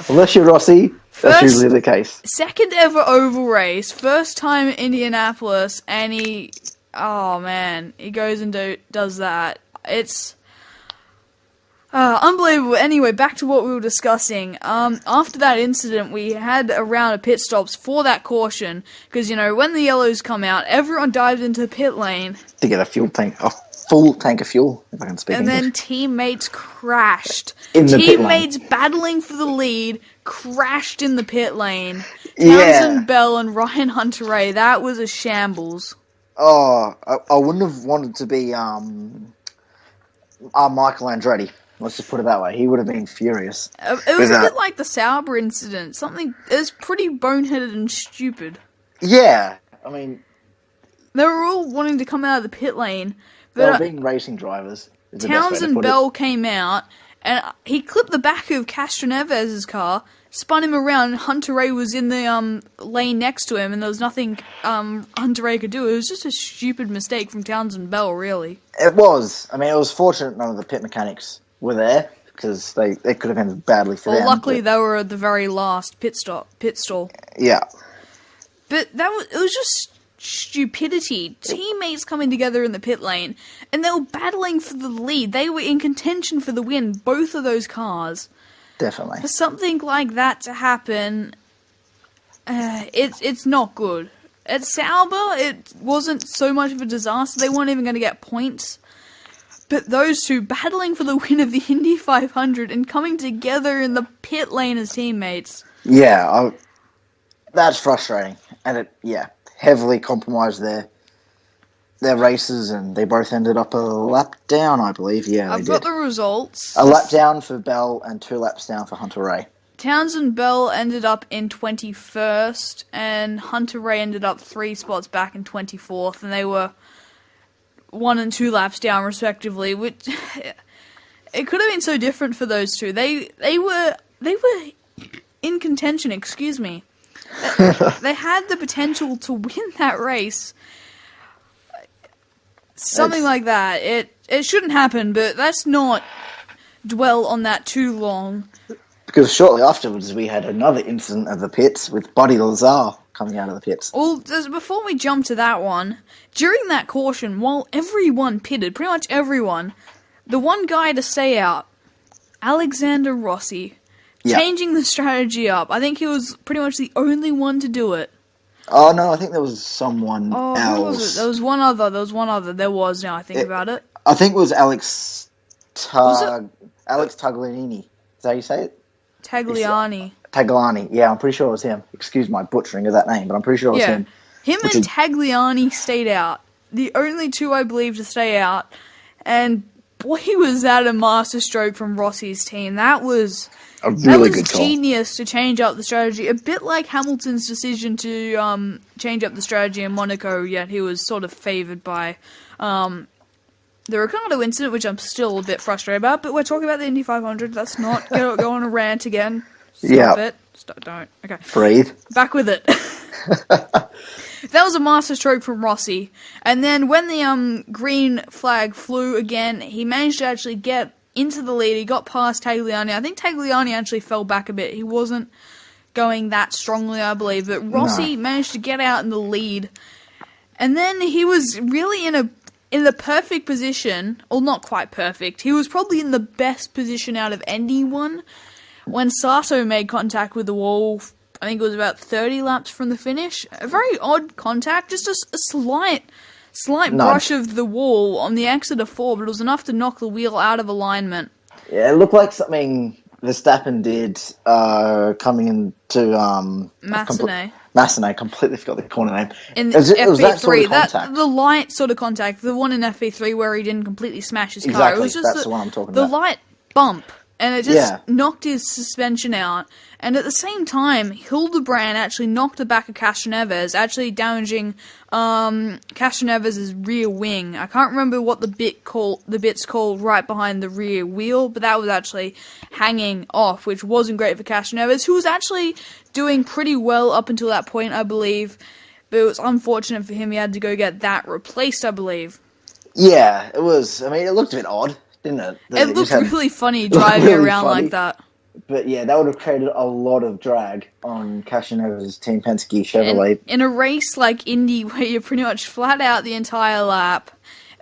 Unless you're Rossi, that's usually the case. Second ever oval race, first time in Indianapolis, and he goes and does that. It's unbelievable. Anyway, back to what we were discussing. After that incident, we had a round of pit stops for that caution, because, when the yellows come out, everyone dives into the pit lane. To get a full tank of fuel, if I can speak And English. then teammates crashed. In the pit lane. Teammates battling for the lead crashed in the pit lane. Townsend Bell and Ryan Hunter-Reay, that was a shambles. Oh, I wouldn't have wanted to be Michael Andretti. Let's just put it that way. He would have been furious. It was a bit like the Sauber incident. Something it was pretty boneheaded and stupid. Yeah, I mean, they were all wanting to come out of the pit lane, they but were being racing drivers. Townsend Bell came out, and he clipped the back of Castroneves' car, spun him around, and Hunter-Reay was in the lane next to him, and there was nothing Hunter-Reay could do. It was just a stupid mistake from Townsend Bell, really. It was. I mean, it was fortunate none of the pit mechanics were there, because they could have ended badly for them. Luckily they were at the very last pit stall. Yeah. But it was just stupidity. Teammates coming together in the pit lane, and they were battling for the lead. They were in contention for the win, both of those cars. Definitely. For something like that to happen, it's not good. At Sauber, it wasn't so much of a disaster. They weren't even going to get points. But those two battling for the win of the Indy 500 and coming together in the pit lane as teammates. Yeah, that's frustrating. And heavily compromised their races, and they both ended up a lap down, I believe. Yeah, I've got the results. A lap down for Bell and 2 laps down for Hunter-Reay. Townsend Bell ended up in 21st, and Hunter-Reay ended up 3 spots back in 24th, and they were 1 and 2 laps down, respectively. Which it could have been so different for those two. They were in contention. Excuse me. They had the potential to win that race. Something like that. It shouldn't happen, but let's not dwell on that too long. Because shortly afterwards, we had another incident of the pits with Buddy Lazar coming out of the pits. Well, before we jump to that one, during that caution, while everyone pitted, pretty much everyone, the one guy to stay out, Alexander Rossi, changing the strategy up. I think he was pretty much the only one to do it. Oh, no, I think there was someone else. Who was it? There was one other. There was, now I think about it. I think it was Alex Tagliani. Is that how you say it? Tagliani. Yeah, I'm pretty sure it was him. Excuse my butchering of that name, but I'm pretty sure it was him. Him and Tagliani stayed out. The only two, I believe, to stay out. And boy, was that a masterstroke from Rossi's team. That was a really good call. Genius to change up the strategy. A bit like Hamilton's decision to change up the strategy in Monaco, yet he was sort of favoured by the Ricciardo incident, which I'm still a bit frustrated about, but we're talking about the Indy 500. Let's not go on a rant again. Stop it. Don't. Okay. Breathe. Back with it. That was a masterstroke from Rossi. And then when the green flag flew again, he managed to actually get into the lead. He got past Tagliani. I think Tagliani actually fell back a bit. He wasn't going that strongly, I believe, but Rossi managed to get out in the lead. And then he was really in the perfect position, or not quite perfect. He was probably in the best position out of anyone when Sato made contact with the wall. I think it was about 30 laps from the finish. A very odd contact, just a slight brush of the wall on the exit of 4, but it was enough to knock the wheel out of alignment. Yeah, it looked like something Verstappen did coming into Massenet, completely forgot the corner name. In FP3, it was that sort of contact. The light sort of contact, the one in FP3 where he didn't completely smash his car. Exactly, It was just that's the one I'm talking the about. light bump, and it just knocked his suspension out. And at the same time, Hildebrand actually knocked the back of Castroneves, actually damaging Castroneves' rear wing. I can't remember what the bit's called right behind the rear wheel, but that was actually hanging off, which wasn't great for Castroneves, who was actually doing pretty well up until that point, I believe. But it was unfortunate for him. He had to go get that replaced, I believe. Yeah, it was. I mean, it looked a bit odd, didn't it? It looked really funny driving around like that. But yeah, that would have created a lot of drag on Castroneves' Team Penske Chevrolet. In a race like Indy, where you're pretty much flat out the entire lap,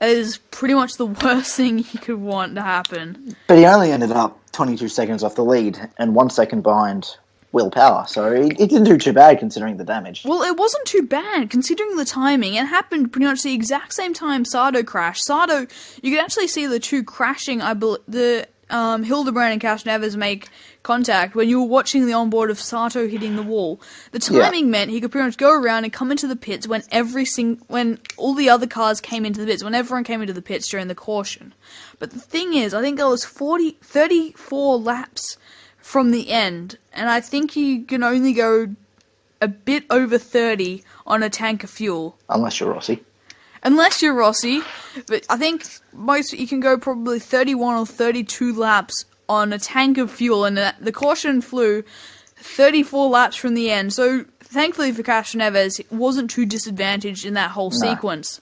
is pretty much the worst thing you could want to happen. But he only ended up 22 seconds off the lead and 1 second behind Will Power, so he didn't do too bad considering the damage. Well, it wasn't too bad considering the timing. It happened pretty much the exact same time Sardo crashed. Sardo, you could actually see the two crashing. Hildebrand and Castroneves make contact when you were watching the onboard of Sato hitting the wall. The timing meant he could pretty much go around and come into the pits when when all the other cars came into the pits, when everyone came into the pits during the caution. But the thing is, I think there was 34 laps from the end, and I think you can only go a bit over 30 on a tank of fuel. Unless you're Rossi. But I think you can go probably 31 or 32 laps on a tank of fuel, and the caution flew 34 laps from the end. So thankfully for Castroneves, it wasn't too disadvantaged in that whole sequence.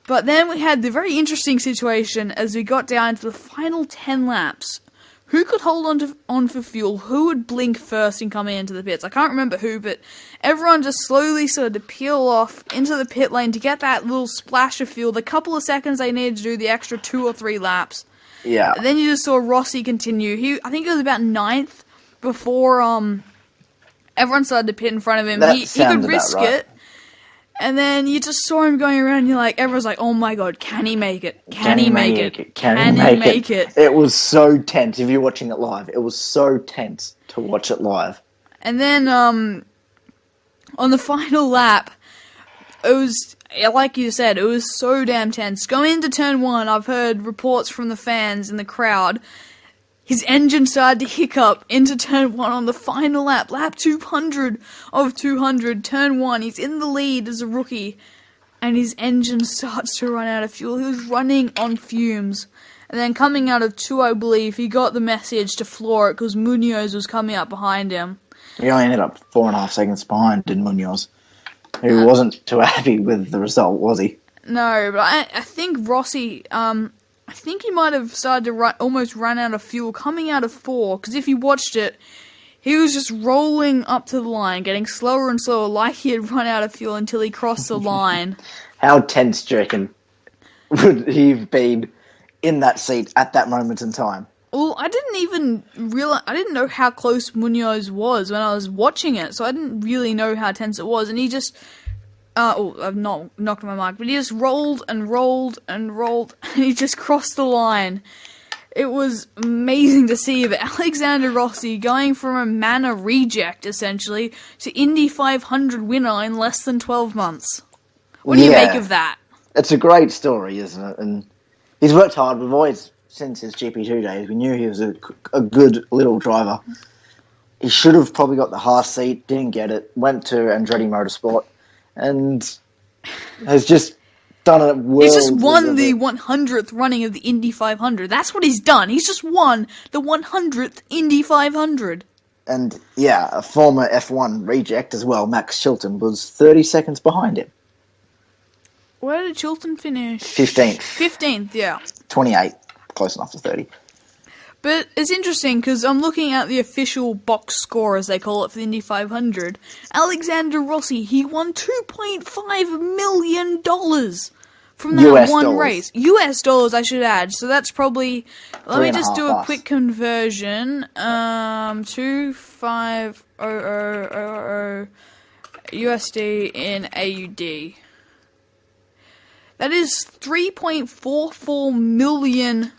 But then we had the very interesting situation as we got down to the final 10 laps. Who could hold on for fuel? Who would blink first in coming into the pits? I can't remember who, but everyone just slowly started to peel off into the pit lane to get that little splash of fuel. The couple of seconds they needed to do the extra 2 or 3 laps. Yeah. And then you just saw Rossi continue. I think it was about 9th before everyone started to pit in front of him. He could risk it. And then you just saw him going around, and everyone's like, oh my god, can he make it? Can he make it? Can he make it? It was so tense. If you're watching it live, it was so tense to watch it live. And then, on the final lap, it was, like you said, it was so damn tense. Going into turn 1, I've heard reports from the fans in the crowd. His engine started to hiccup into turn 1 on the final lap. Lap 200 of 200, turn 1. He's in the lead as a rookie. And his engine starts to run out of fuel. He was running on fumes. And then coming out of 2, I believe, he got the message to floor it because Munoz was coming up behind him. He only ended up 4.5 seconds behind, did Munoz, who wasn't too happy with the result, was he? No, but I think Rossi... I think he might have started to almost run out of fuel coming out of 4, because if you watched it, he was just rolling up to the line, getting slower and slower, like he had run out of fuel until he crossed the line. How tense do you reckon would he have been in that seat at that moment in time? Well, I didn't know how close Munoz was when I was watching it, so I didn't really know how tense it was, and he just... I've not knocked my mic, but he just rolled and rolled and rolled, and he just crossed the line. It was amazing to see, but Alexander Rossi going from a Mana reject, essentially, to Indy 500 winner in less than 12 months. What do you make of that? It's a great story, isn't it? And he's worked hard. We've always, since his GP2 days, we knew he was a good little driver. He should have probably got the Haas seat, didn't get it, went to Andretti Motorsport, and has just done a world. He's just won the 100th running of the Indy 500. That's what he's done. He's just won the 100th Indy 500. And yeah, a former F1 reject as well, Max Chilton, was 30 seconds behind him. Where did Chilton finish? 15th. 15th, yeah. 28, close enough to 30. But it's interesting because I'm looking at the official box score, as they call it, for the Indy 500. Alexander Rossi, he won $2.5 million from that US one dollars. race. US dollars, I should add. So that's probably... Let me just do a $3.5 quick conversion. 25000 USD in AUD. That is $3.44 million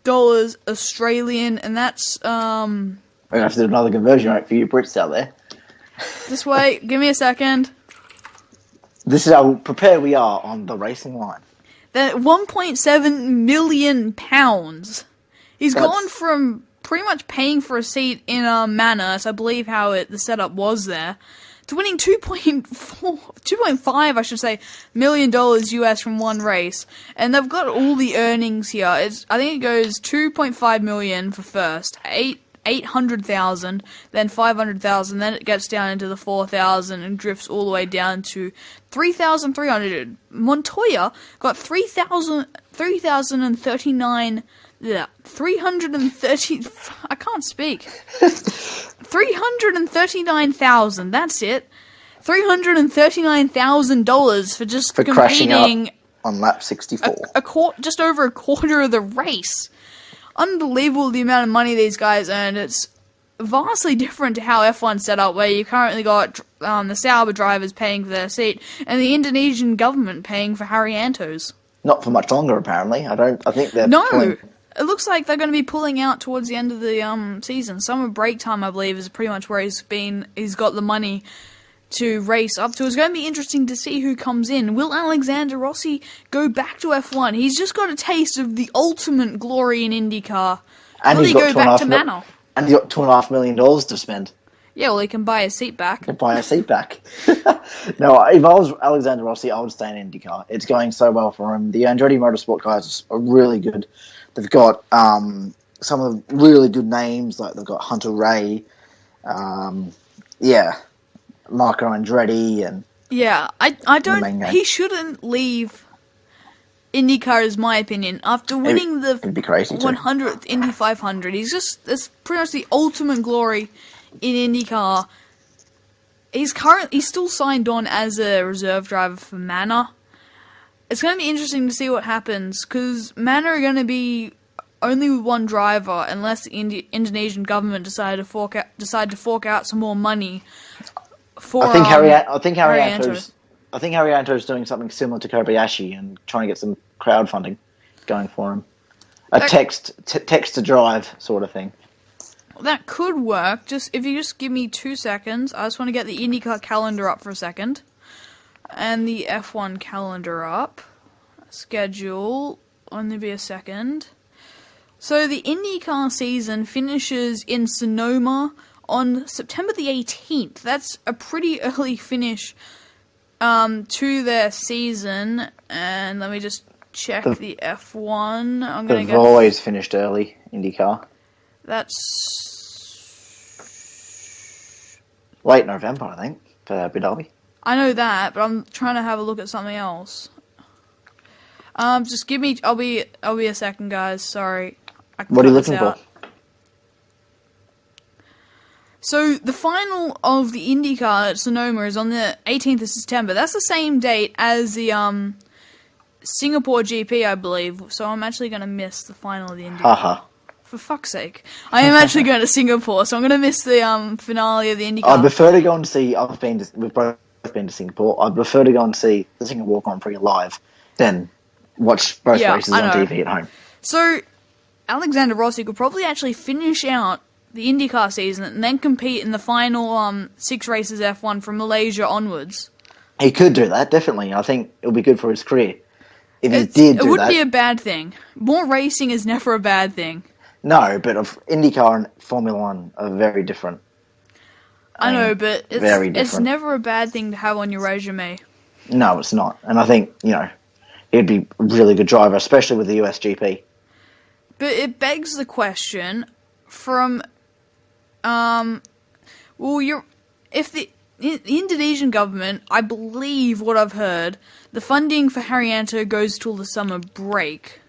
Australian, and that's We're gonna have to do another conversion rate for you Brits out there. this way. Give me a second. This is how prepared we are on the racing line. That 1.7 million pounds. He's That's- gone from pretty much paying for a seat in a manor, so I believe how the setup was there, to winning 2.5, I should say, $1 million US from one race. And they've got all the earnings here. I think it goes 2.5 million for first, 800,000, then 500,000, then it gets down into the 4,000 and drifts all the way down to 3,300. Montoya got 3,039. Yeah, 330. I can't speak. 339,000. That's it. $339,000 for just crashing competing up on lap 64. Just over a quarter of the race. Unbelievable the amount of money these guys earned. It's vastly different to how F1's set up, where you currently got the Sauber drivers paying for their seat and the Indonesian government paying for Haryanto's. Not for much longer, apparently. I think they're No. It looks like they're going to be pulling out towards the end of the season. Summer break time, I believe, is pretty much where he's got the money to race up to. It's going to be interesting to see who comes in. Will Alexander Rossi go back to F1? He's just got a taste of the ultimate glory in IndyCar. And Will he's he got go back to Manor? And he's got $2.5 million to spend. Yeah, well, he can buy a seat back. To buy a seat back. No, if I was Alexander Rossi, I would stay in IndyCar. It's going so well for him. The Andretti Motorsport guys are really good. They've got some of the really good names, like they've got Hunter Ray, Marco Andretti, and yeah, I don't. He shouldn't leave IndyCar, is my opinion. After winning the 100th Indy 500, that's pretty much the ultimate glory in IndyCar. He's still signed on as a reserve driver for Manor. It's going to be interesting to see what happens, because Manor are going to be only with one driver unless the Indonesian government decide to fork out some more money for. I think Haryanto's doing something similar to Kobayashi and trying to get some crowdfunding going for him. A text to drive sort of thing. That could work. If you just give me 2 seconds, I just want to get the IndyCar calendar up for a second. And the F1 calendar up. Schedule. Only be a second. So the IndyCar season finishes in Sonoma on September the 18th. That's a pretty early finish to their season. And let me just check the F1. They've always finished early, IndyCar. That's late November, I think, for Abu Dhabi. I know that, but I'm trying to have a look at something else. Just give me. I'll be a second, guys. Sorry. What are you looking for? So the final of the IndyCar at Sonoma is on the 18th of September. That's the same date as the Singapore GP, I believe. So I'm actually going to miss the final of the IndyCar. Haha. For fuck's sake. I am actually going to Singapore, so I'm going to miss the finale of the IndyCar. I'd prefer to go and see, we've both been to Singapore, I'd prefer to go and see the Singapore Grand Prix live than watch both races on TV at home. So, Alexander Rossi could probably actually finish out the IndyCar season and then compete in the final 6 races F1 from Malaysia onwards. He could do that, definitely. I think it'll be good for his career. If he did do that. It wouldn't be a bad thing. More racing is never a bad thing. No, but IndyCar and Formula One are very different. I know, but it's never a bad thing to have on your resume. No, it's not. And I think, he'd be a really good driver, especially with the US GP. But it begs the question from, if the Indonesian government, I believe what I've heard, the funding for Haryanto goes till the summer break.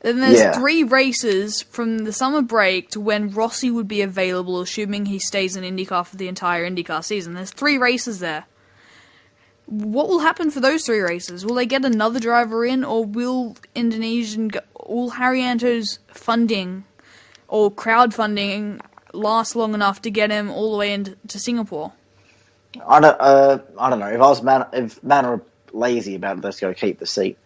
Then there's 3 races from the summer break to when Rossi would be available, assuming he stays in IndyCar for the entire IndyCar season. There's 3 races there. What will happen for those 3 races? Will they get another driver in, or will Haryanto's funding or crowdfunding last long enough to get him all the way into Singapore? I don't know. If Manor lazy about let's go keep the seat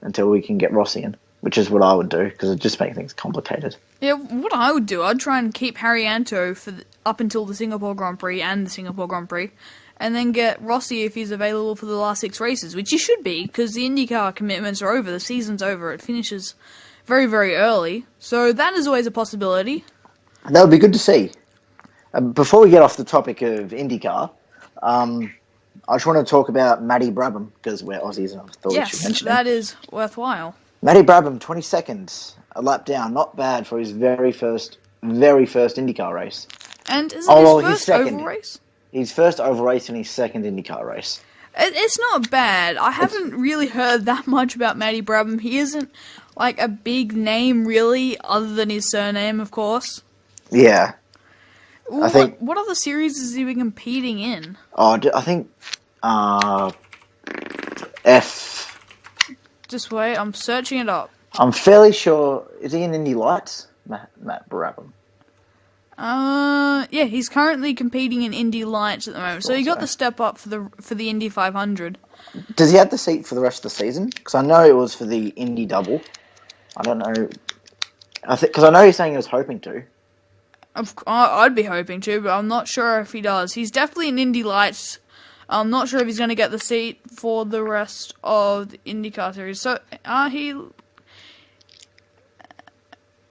until we can get Rossi in, which is what I would do because it just makes things complicated. Yeah, what I would do, I'd try and keep Haryanto for up until the Singapore Grand Prix and the Singapore Grand Prix, and then get Rossi if he's available for the last 6 races, which he should be, because the IndyCar commitments are over, the season's over, it finishes very, very early, so that is always a possibility. That would be good to see. Before we get off the topic of IndyCar, I just want to talk about Matty Brabham, because we're Aussies and I thought we should mention him. Yes, that is worthwhile. Matty Brabham, 22nd, a lap down, not bad for his very first IndyCar race. And is it his first oval race? His first oval race and his second IndyCar race. It's not bad. I haven't really heard that much about Matty Brabham. He isn't, like, a big name, really, other than his surname, of course. Yeah. What other series has he been competing in? I think F. Just wait, I'm searching it up. I'm fairly sure. Is he in Indy Lights? Matt Brabham. Yeah, he's currently competing in Indy Lights at the moment. So he got the step up for the Indy 500. Does he have the seat for the rest of the season? Because I know it was for the Indy double. I don't know. Because I know he's saying he was hoping to. I'd be hoping to, but I'm not sure if he does. He's definitely in Indy Lights. I'm not sure if he's going to get the seat for the rest of the IndyCar series. So,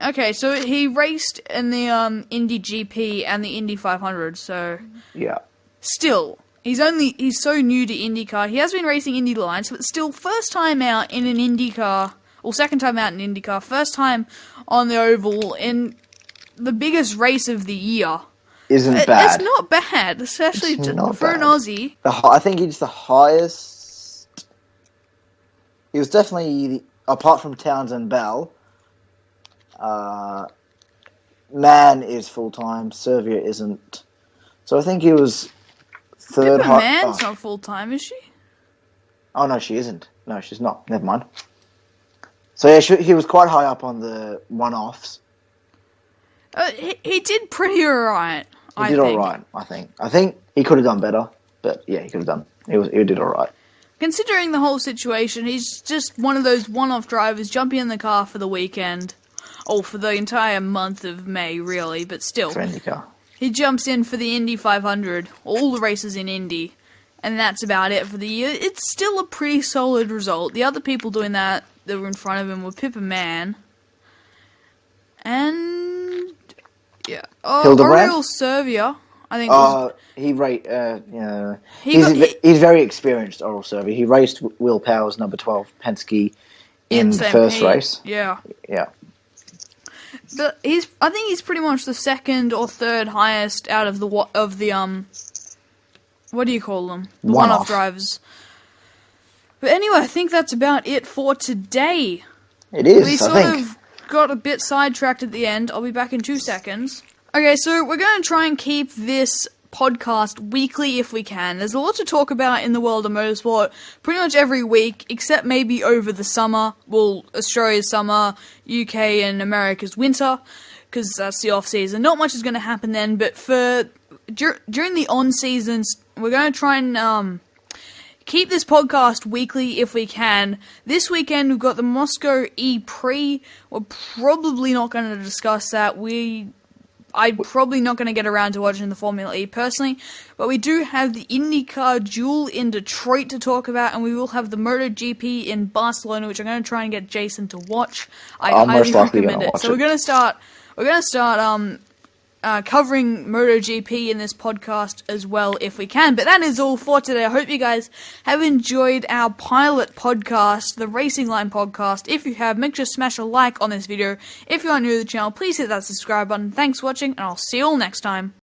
Okay, so he raced in the Indy GP and the Indy 500, so... Yeah. Still, he's so new to IndyCar. He has been racing Indy Lights, but still, first time out in an IndyCar, or second time out in IndyCar, first time on the oval in the biggest race of the year. Isn't bad. It's not bad, especially for an Aussie. I think he's the highest... He was definitely, apart from Townsend Bell... Man is full-time, Servia isn't. So I think he was third... Man's not full-time, is she? Oh, no, she isn't. No, she's not. Never mind. So yeah, he was quite high up on the one-offs. He did pretty alright, He did alright, I think. I think he could have done better, but yeah, he could have done. He did alright. Considering the whole situation, he's just one of those one-off drivers jumping in the car for the weekend. Or for the entire month of May, really, but still. For IndyCar. He jumps in for the Indy 500, all the races in Indy, and that's about it for the year. It's still a pretty solid result. The other people doing that were in front of him were Pippa Mann. And... yeah. Oriol Servia, I think he's very experienced, Oriol Servia. He raced Will Powers, number 12, Penske, in the first race. Yeah. Yeah. But I think he's pretty much the second or third highest out of the what do you call them? The one-off drivers. But anyway, I think that's about it for today. It is, We sort of got a bit sidetracked at the end. I'll be back in 2 seconds. Okay, so we're going to try and keep this podcast weekly if we can. There's a lot to talk about in the world of motorsport pretty much every week, except maybe over the summer. Well, Australia's summer, UK and America's winter, because that's the off-season. Not much is going to happen then, but during the on-seasons, we're going to try and keep this podcast weekly if we can. This weekend, we've got the Moscow E-Prix. We're probably not going to discuss that. I'm probably not going to get around to watching the Formula E personally, but we do have the IndyCar Duel in Detroit to talk about, and we will have the MotoGP in Barcelona, which I'm going to try and get Jason to watch. I highly recommend it. So we're going to start covering MotoGP in this podcast as well if we can. But that is all for today. I hope you guys have enjoyed our pilot podcast, the Racing Line podcast. If you have, make sure to smash a like on this video. If you are new to the channel, please hit that subscribe button. Thanks for watching, and I'll see you all next time.